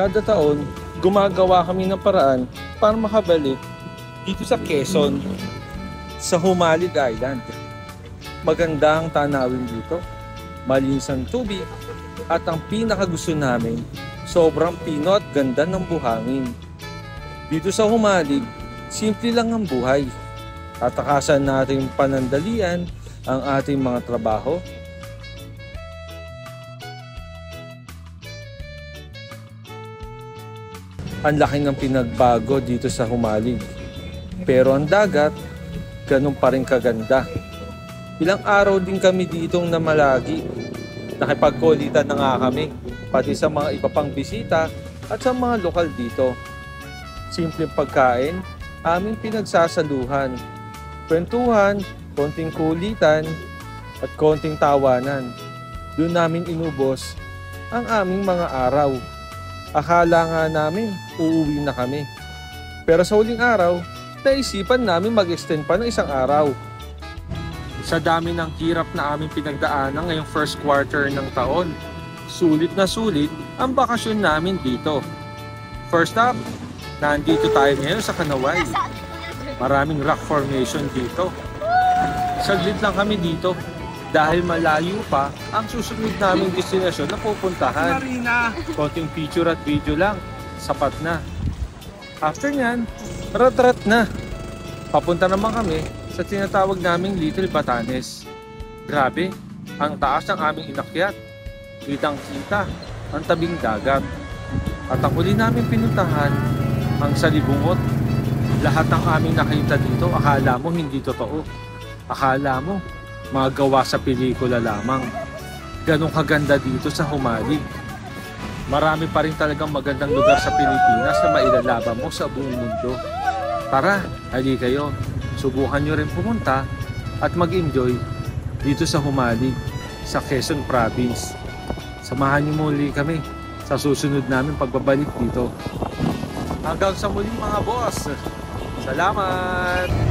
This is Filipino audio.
Kada taon, gumagawa kami ng paraan para makabalik dito sa Quezon, sa Humalig Island. Maganda ang tanawin dito, malinis ang tubig, at ang pinakagusto namin, sobrang pino at ganda ng buhangin. Dito sa Humalig, simple lang ang buhay. Tatakasan natin panandalian ang ating mga trabaho. Ang laki ng pinagbago dito sa Humalig. Pero ang dagat, ganun pa rin kaganda. Ilang araw din kami ditong namalagi. Nakipagkulitan na nga kami, pati sa mga iba pang bisita at sa mga lokal dito. Simpleng pagkain, aming pinagsasaluhan. Kwentuhan, konting kulitan, at konting tawanan. Doon namin inubos ang aming mga araw. Akala nga namin uuwi na kami. Pero sa huling araw, naisipan namin mag-extend pa ng isang araw. Sa dami ng hirap na aming pinagdaanan ngayong first quarter ng taon, sulit na sulit ang bakasyon namin dito. First up, nandito tayo ngayon sa Kanaway. Maraming rock formation dito. Saglit lang kami dito dahil malayo pa ang susunod naming destinasyon na pupuntahan. Konting picture at video lang, sapat na. After nyan, rat-rat na. Papunta naman kami sa tinatawag naming Little Batanes. Grabe, ang taas ng aming inakyat. Kitang-kita ang tabing dagat. At ang huli namin pinuntahan, ang Salibungot. Lahat ng aming nakita dito, akala mo hindi totoo. Akala mo, mga gawa sa pelikula lamang. Ganong kaganda dito sa Humalig. Marami pa rin talagang magandang lugar sa Pilipinas na mailalaban mo sa buong mundo. Tara, hali kayo. Subukan nyo rin pumunta at mag-enjoy dito sa Humalig, sa Quezon Province. Samahan nyo muli kami sa susunod namin pagbabalik dito. Hanggang sa muli mga boss. Salamat!